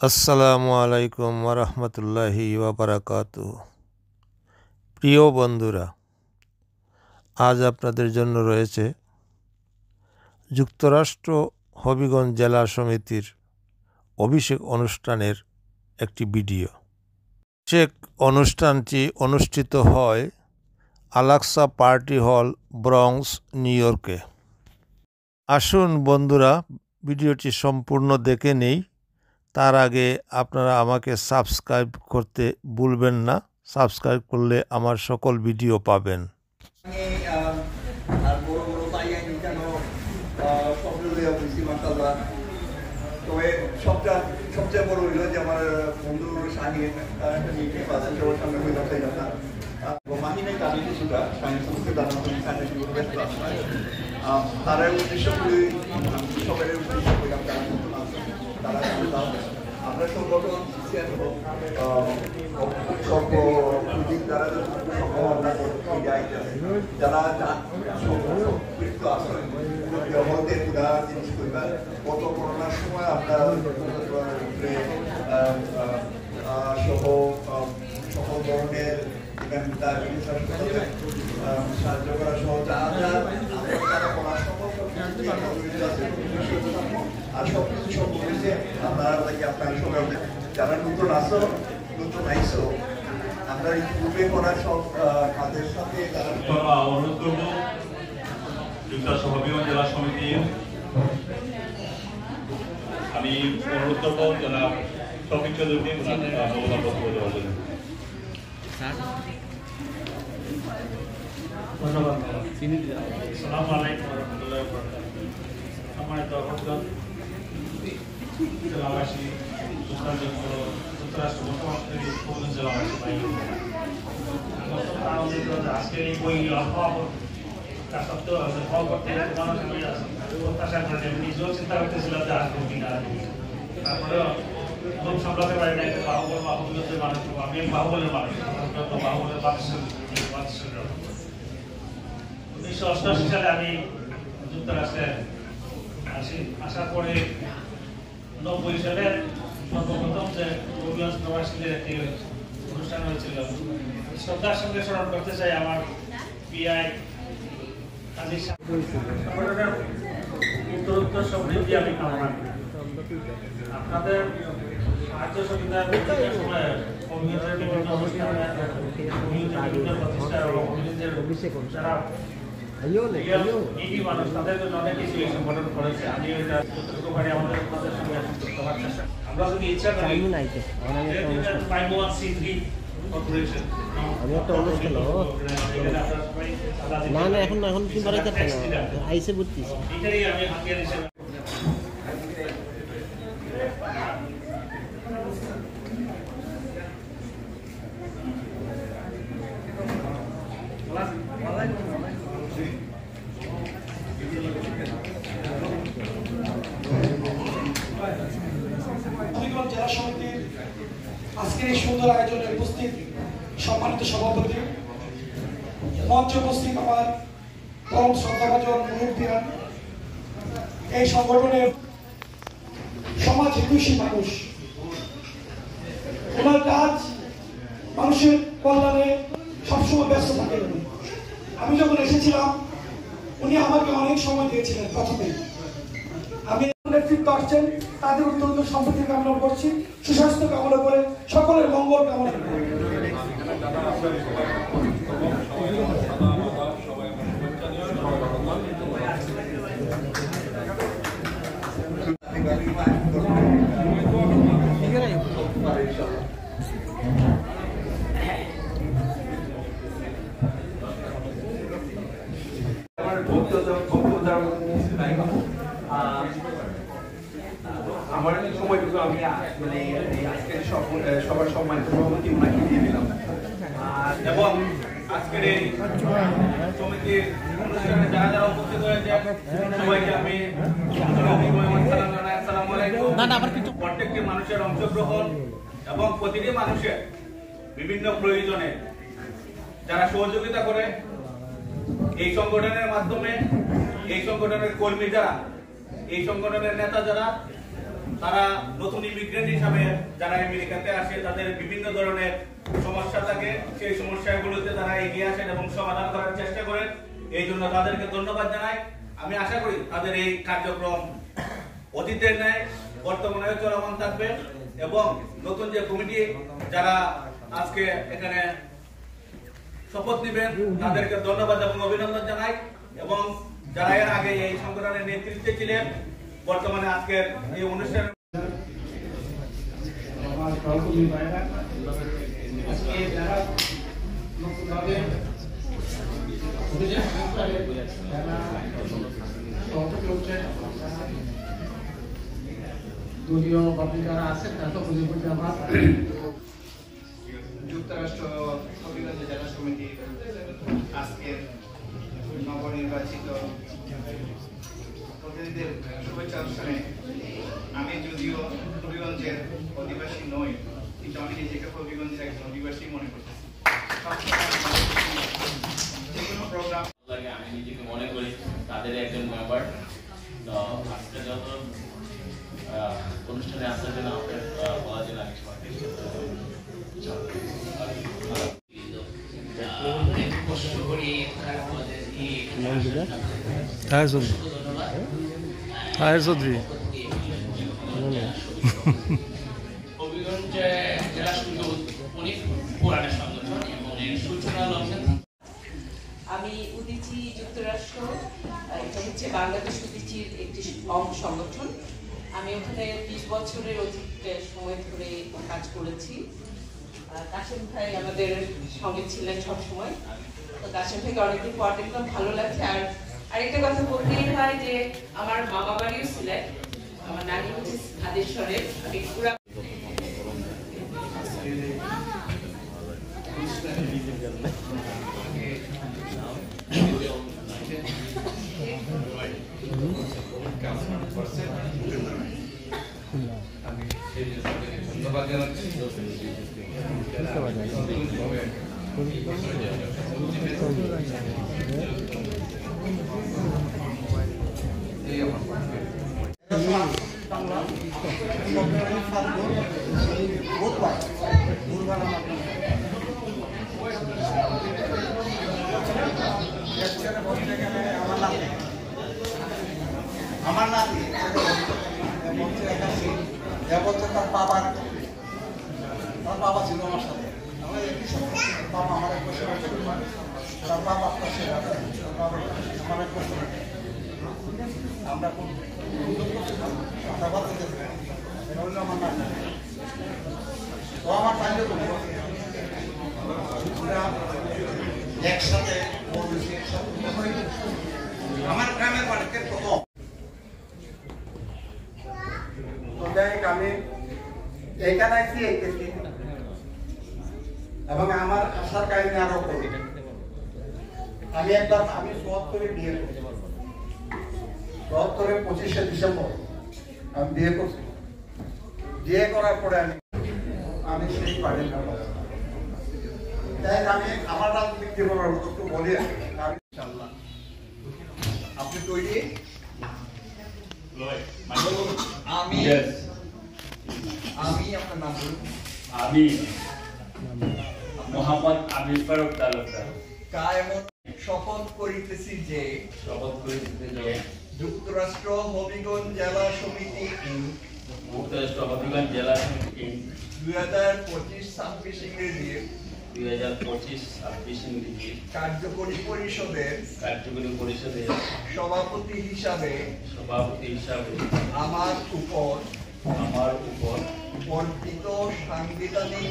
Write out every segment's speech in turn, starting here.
আসসালামু আলাইকুম ওরহমতুল্লাহি ওয়াবারাকাতুহু। প্রিয় বন্ধুরা, আজ আপনাদের জন্য রয়েছে যুক্তরাষ্ট্র হবিগঞ্জ জেলা সমিতির অভিষেক অনুষ্ঠানের একটি ভিডিও। অভিষেক অনুষ্ঠানটি অনুষ্ঠিত হয় আলাক্সা পার্টি হল, ব্রঙ্কস, নিউ ইয়র্কে। আসুন বন্ধুরা, ভিডিওটি সম্পূর্ণ দেখে নেই। তার আগে আপনারা আমাকে সাবস্ক্রাইব করতে ভুলবেন না। সাবস্ক্রাইব করলে আমার সকল ভিডিও পাবেন। তবে সবচেয়ে বড় হইল যে আমার বন্ধু শাহিন সামনে মাহিনে কাজে কিছুটা তারা উদ্দেশ্য করে সবাই উদ্দেশ্য করলাম তারা আমরা সংগঠন যারা যারা জিনিস করবেন কত করোনার সময় আমরা সহ সকল ধরনের সাহায্য করা সহ আর সবকিছু সব বলেছে আপনারা আপনারা সবাই যারা নতুন আসো নতুন আইসো আমরা এই গ্রুপে করা সব কাজের সাথে অনুরোধ করবো যুক্তরাষ্ট্র হবিগঞ্জ জেলা সমিতির আমি অনুরোধ করবো যারা শফিক চৌধুরী অবদান বক্তব্য দেওয়ার জন্য। ধন্যবাদ। আসসালামু আলাইকুম ওয়া রাহমাতুল্লাহি ওয়া বারাকাতুহু। সম্মানিত ভক্তগণ, জেলাবাসী, যুক্তরাষ্ট্র হবিগঞ্জ জেলাবাসী ভাই, আজকের এই বই তা সত্ত্বেও ফল করতে মানুষ প্রত্যাশা করে নিজেও চিন্তা করতেছিলাম যে আসবো কিনা। তারপরেও লোক সামলাতে পারি না। বাহুবলের মানুষ, আমি বাহুবলের মানুষ, বাহুবলের মানুষের 1988 সালে আমি যুক্তরাষ্ট্রে আসি। আসার পরে 90 সালের সর্বপ্রথম যে হবিগঞ্জ প্রবাসীদের একটি অনুষ্ঠান হয়েছিল, শ্রদ্ধার সঙ্গে স্মরণ করতে চাই আমার পিআই উত্তরোত্তর সমৃদ্ধি আমি কামনা করি। আপনাদের সাহায্য সুবিধার সময় হবিগঞ্জের বিভিন্ন অনুষ্ঠানে বিভিন্ন প্রতিষ্ঠা এবং হবিগঞ্জের যারা মানুষ তাদের জন্য অনেক কিছু এই সংগঠন করেছে। আমি এটা যতটুকু পারি আমাদের সঙ্গে আমরা যদি ইচ্ছা করি আমি একটা অনুষ্ঠান না না এখন এখন কি বাড়াই থাকতে না আইসে বুঝতেছি এটাই আমি হাতিয়ার হিসেবে জেলা সমিতির আজকের এই সুন্দর আয়োজনে উপস্থিত সম্মানিত সভাপতি, মঞ্চে উপস্থিত আমার পরম শ্রদ্ধাভাজন মুরব্বিয়ান, এই সংগঠনের সমাজ হিতৈষী মানুষ, ওনার কাজ মানুষের কল্যাণে সবসময় ব্যস্ত থাকেন। আমি যখন এসেছিলাম উনি আমাকে অনেক সময় দিয়েছিলেন। প্রথমে আমি নেতৃত্ব আসছেন, তাদের উত্তরোত্তর সম্পত্তি কামনা করছি, সুস্বাস্থ্য কামনা করে সকলের মঙ্গল কামনা করে। আমার সময়টুকু আমি মানে আজকের সবার সম্মানিত সভাপতি ওনাকে দিয়ে দিলাম এবং আজকের এই সমিতির অনুষ্ঠানে যারা যারা উপস্থিত হয়েছে সবাইকে আমি প্রত্যেকটি মানুষের অংশগ্রহণ এবং প্রতিটি মানুষের বিভিন্ন প্রয়োজনে যারা সহযোগিতা করে এই সংগঠনের মাধ্যমে, এই সংগঠনের কর্মী যারা, এই সংগঠনের নেতা যারা তারা নতুন ইমিগ্রেন্ট হিসাবে যারা আমেরিকাতে আসে তাদের বিভিন্ন ধরনের সমস্যা থাকে, সেই সমস্যাগুলোতে তারা এগিয়ে আসেন এবং সমাধান করার চেষ্টা করেন। এই জন্য তাদেরকে ধন্যবাদ জানাই। আমি আশা করি তাদের এই কার্যক্রম অতীতের ন্যায় বর্তমানেও চলমান থাকবে এবং নতুন যে কমিটি যারা আজকে এখানে শপথ নেবেন তাদেরকে ধন্যবাদ এবং অভিনন্দন জানাই এবং যারা এর আগে এই সংগঠনের নেতৃত্বে ছিলেন বর্তমানে আজকের এই অনুষ্ঠানে দলীয় ভাবে যারা আছেন তারা তো বুঝে বুঝে আমার যুক্তরাষ্ট্র হবিগঞ্জ জেলা সমিতি আজকের নবনির্বাচিত প্রতিনিধিদের শুভেচ্ছা অনুষ্ঠানে আমি যদিও হবিগঞ্জের অধিবাসী নই, কিন্তু আমি নিজেকে হবিগঞ্জের একজন অধিবাসী মনে করতেছি। যে কোনো প্রোগ্রাম আমি নিজেকে মনে করি তাদের একজন মেম্বার। তো আজকে যত অনুষ্ঠানে আসার জন্য আপনার বলার জন্য আমি কষ্ট করি হবিগঞ্জ জেলা অনেক পুরানো সংগঠন এবং এর সূচনা লগ্ন। আমি উদীচী যুক্তরাষ্ট্র, এটা হচ্ছে বাংলাদেশ উদীচীর একটি সংগঠন। আমি ওখানে 20 বছরের অধিক সময় ধরে কাজ করেছি। কাশেম ভাই আমাদের সঙ্গে ছিলেন সবসময়, তো কাশেম ভাইকে অনেকদিন পর দেখলাম, ভালো লাগছে। আর আরেকটা কথা বলতেই হয় যে আমার মামা বাড়িও সিলেট, আমার নানি হচ্ছে হাদেশ্বরের। আমি পুরা ধন্যবাদ জানাচ্ছি। আমার নাতি তার বাবা ছিল আমার সাথে, বাবা আমার এক বছর, তার বাবা আমার এক বছর। আমরা আমার নাতি, ও আমার টাইমে একসাথে আমার গ্রামের বাড়িতে প্রথম। আমি এখানে আসছি এবং আমার আশার কাহিনী আরো করি। আমি ৭৪-এ বিয়ে করি, ৭৪-এর 25শে ডিসেম্বর আমি বিয়ে করছি। বিয়ে করার পরে আমি সেই পারি না, তাই আমি আমার রাজনীতি জীবনের একটু বলি। আপনি তৈরি? আমি আপনার নাম বলুন। আমি মোহাম্মদ আমির ফারুক তালুকদার কায়েমত শপথ করিতেছি যে যুক্তরাষ্ট্র হবিগঞ্জ জেলা সমিতি যুক্তরাষ্ট্র হবিগঞ্জ জেলা সমিতি 2025-26 ইংরেজির 2025-26 ইংরেজির কার্যকরী পরিষদের সভাপতি হিসাবে আমার উপর বর্ধিত সাংবিধানিক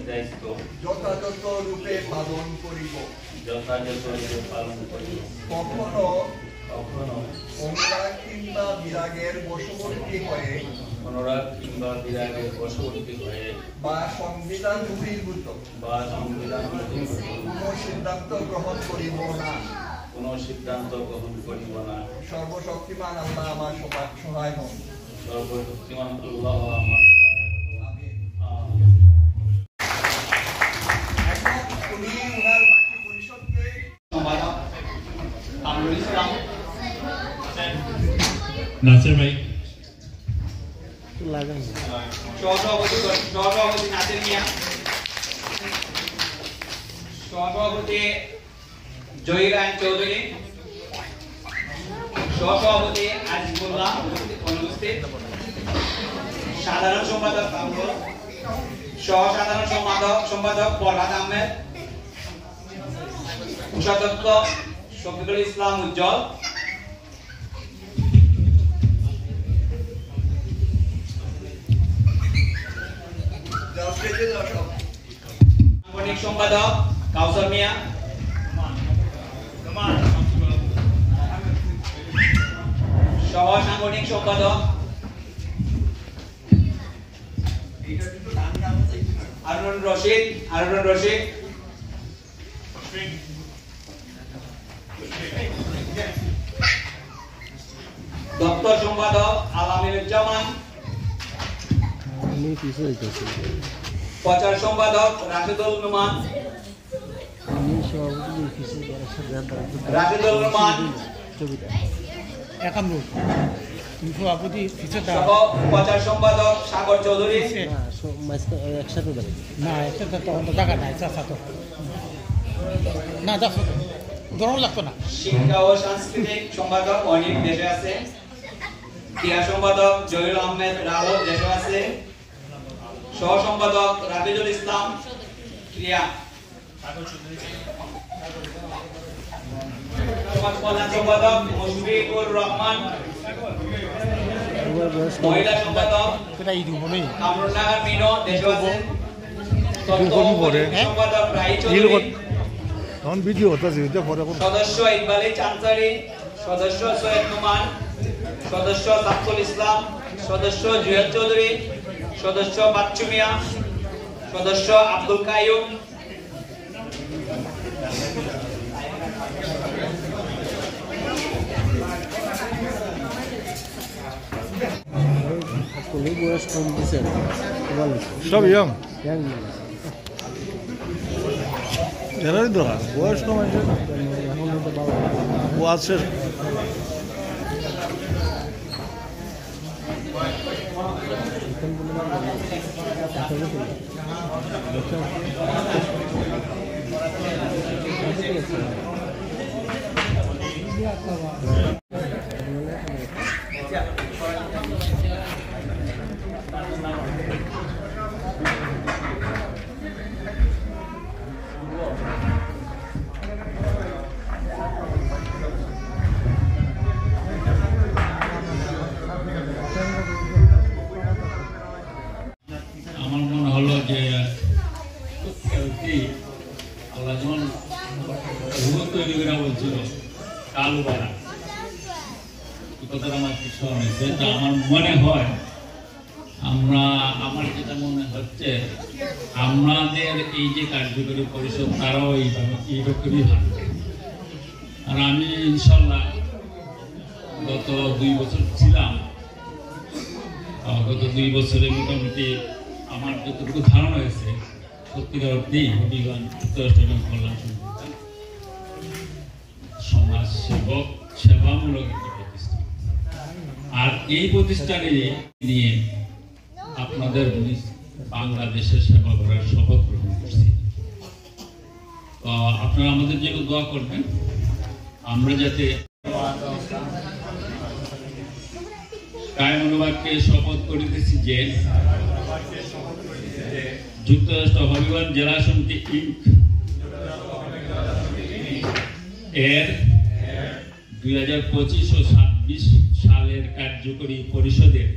দায়িত্ব যথাযথ রূপে পালন করিব। কখনো অনুরাগ কিংবা বিরাগের বশবর্তী হয়ে বা সংবিধান বহির্ভূত কোনো সিদ্ধান্ত গ্রহণ করিব না। সর্বশক্তিমান আল্লাহ আমার সহায় হন। উনি ওনার বাকি পরিষদকে আমরুল ইসলাম নাসির ভাই লাগান সহসভাপতি নাসির মিয়া, সহসভাপতি জহির আইন চৌধুরী, সহসভাপতি আজিবুল্লাহ অনুপস্থিত, সাধারণ সম্পাদক কামরুল, সহসাধারণ সম্পাদক ফরহাদ আহমেদ, কোষাধ্যক্ষ শফিকুল ইসলাম উজ্জ্বল, সাংগঠনিক সম্পাদক কাউসার মিয়া, সহ সাংগঠনিক সম্পাদক হারুন রশিদ, দপ্তর সম্পাদক আলামিরুজ্জামান, প্রচার সম্পাদক রাশিদুল নুমান, প্রচার সম্পাদক সাগর চৌধুরী, একসাথে না একসাথে তো জায়গা নাই তো না দেখো ধরুন লাগতো না। শিক্ষা ও সাংস্কৃতিক সম্পাদক অনিক দেশে আছে, ক্রীড়া সম্পাদক জহির আহমেদ রাহুল দেশে আছে, সহ সম্পাদক রাবিজুল ইসলাম ক্রিয়া, সমাজ কল্যাণ সম্পাদক মুশফিকুর রহমান, মহিলা সম্পাদক কামরুন্নাহার মিনো দেশে আছে, সম্পাদক রাই চৌধুরী, সদস্য ইকবালি চানসারি, সদস্য সৈয়দ নুমান, সদস্য সাফুল ইসলাম, সদস্য জুয়েল চৌধুরী, সদস্য বাচ্চু মিয়া, সদস্য আব্দুল কাইয়ুম, বয়স কম দিচ্ছে সব ইয়ং এরাই দরকার, বয়স কম আছে ও আছে। আমার মনে হলো যে আল্লাহ যখন তৈরি করে বলছিল কালো বাড়া, কথাটা আমার কিছু হয়েছে, আমার মনে হয় আমার যেটা মনে হচ্ছে আমাদের এই যে কার্যকরী পরিষদ তারাও এইরকমই ভাববে। আর আমি ইনশাল্লাহ গত 2 বছর ছিলাম, গত 2 বছরে মোটামুটি আমার যতটুকু ধারণা হয়েছে সত্যিকার অর্থেই হবিগঞ্জ যুক্তরাষ্ট্র এবং কল্যাণ সমাজ সেবক সেবামূলক একটি প্রতিষ্ঠান। আর এই প্রতিষ্ঠানে নিয়ে আপনাদের বাংলাদেশের সেবা করার শপথ গ্রহণ করছি। তো আপনারা আমাদের জন্য দোয়া করবেন, আমরা যাতে কায়মনোবাক্যে শপথ করিতেছি যে যুক্তরাষ্ট্র হবিগঞ্জ জেলা সমিতি ইনক এর 2025 ও 26 সালের কার্যকরী পরিষদের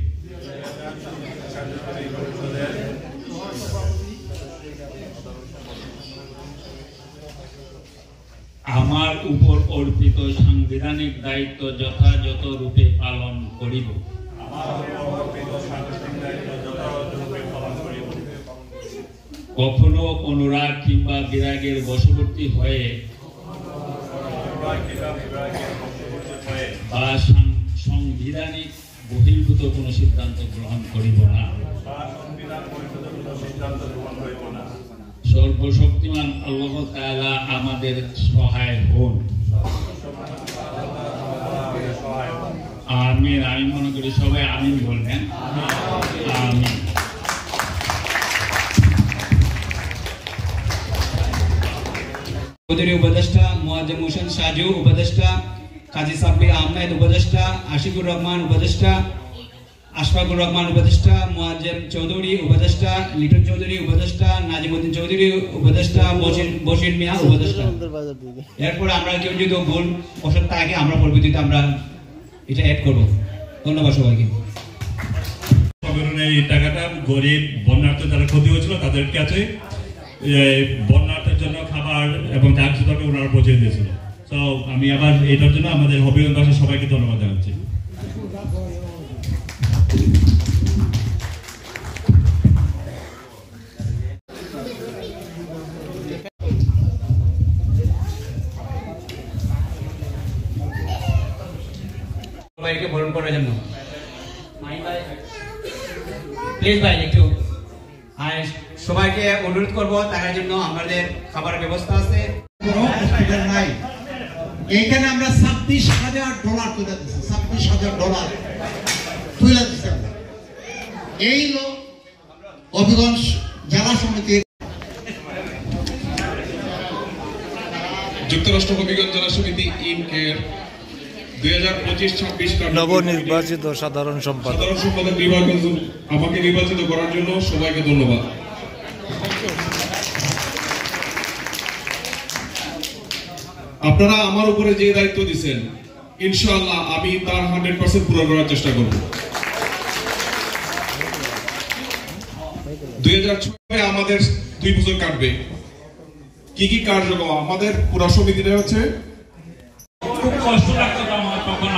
আমার উপর অর্পিত সাংবিধানিক দায়িত্ব যথাযথ রূপে পালন করিব। কখনো অনুরাগ কিংবা বিরাগের বশবর্তী হয়ে বা সাংবিধানিক বহির্ভূত কোনো সিদ্ধান্ত গ্রহণ করিব না। সর্বশক্তিমান আল্লাহ তাআলা আমাদের সহায় হন। আমি আমিন। আমি মনে করি সবাই আমিন বলবেন। আমিন। চৌধুরী উপদেষ্টা, মুআজ্জম হোসেন সাজু উপদেষ্টা, কাজী সাব্বির আহমেদ উপদেষ্টা, আশিকুর রহমান উপদেষ্টা, আশফাকুর রহমান উপদেষ্টা, মুআজ্জম চৌধুরী উপদেষ্টা, লিটন চৌধুরী উপদেষ্টা, নাজিমউদ্দিন চৌধুরী উপদেষ্টা, বশির মিয়া উপদেষ্টা। এরপর আমরা কেউ যদি ভুল অসৎ থাকে আমরা পরবর্তীতে আমরা এটা অ্যাড করব। ধন্যবাদ সবাইকে। এই টাকাটা গরিব বন্যার্থ যারা ক্ষতি হয়েছিল তাদের কাছে বন্যার্থের জন্য খাবার এবং চাকরিটাকে ওনারা পৌঁছে দিয়েছিল। তো আমি আবার এটার জন্য আমাদের হবিগঞ্জবাসী সবাইকে ধন্যবাদ জানাচ্ছি। সবাইকে বরণ করার জন্য প্লিজ ভাই একটু সবাইকে অনুরোধ করব তার জন্য আমাদের খাবারের ব্যবস্থা আছে। নাই এইখানে আমরা $26,000 তুলে দিচ্ছি, $26,000 তুলে দিচ্ছি। এই লোক হবিগঞ্জ জেলা সমিতির যুক্তরাষ্ট্র হবিগঞ্জ জেলা সমিতি ইনকের 2025-26 নবনির্বাচিত সাধারণ সম্পাদক আমাকে নির্বাচিত করার জন্য সবাইকে ধন্যবাদ। আপনারা আমার উপরে যে দায়িত্ব দিচ্ছেন ইনশাআল্লাহ আমি তার 100% পূরণ করার চেষ্টা করব। 2006 আমাদের 2 বছর কাটবে। কি কি কার্যক্রম আমাদের পুরা সমিতিটা হচ্ছে খুব কষ্ট লাগতো আমার তখন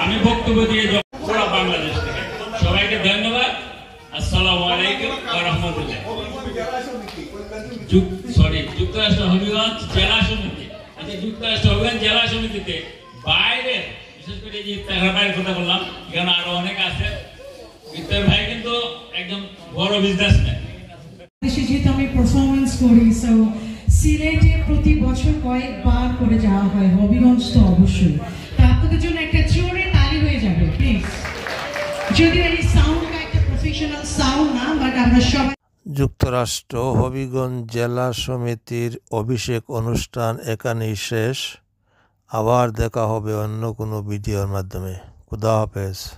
আমি বক্তব্য দিয়ে পুরো বাংলাদেশ থেকে সবাইকে ধন্যবাদ। আসসালামু আলাইকুম ওয়া রাহমাতুল্লাহ। যুক্তরাষ্ট্র হবিগঞ্জ জেলা সমিতি, আচ্ছা যুক্তরাষ্ট্র হবিগঞ্জ জেলা সমিতিতে বাইরে বিশেষ করে যে ইফতার ভাইয়ের কথা বললাম, এখানে আরো অনেক আছে। ইফতার ভাই কিন্তু একদম বড় বিজনেসম্যান। দেশে যেহেতু আমি পারফরমেন্স করি, সো সিলেটে প্রতি বছর কয়েকবার করে যাওয়া হয়, হবিগঞ্জ তো অবশ্যই। তা আপনাদের জন্য একটা জোরে তালি হয়ে যাবে প্লিজ। যদিও এই সাউন্ডটা একটা প্রফেশনাল সাউন্ড না, বাট আমরা সবাই। যুক্তরাষ্ট্র হবিগঞ্জ জেলা সমিতির অভিষেক অনুষ্ঠান এখানেই শেষ। আবার দেখা হবে অন্য কোনো ভিডিওর মাধ্যমে। খুদা হাফেজ।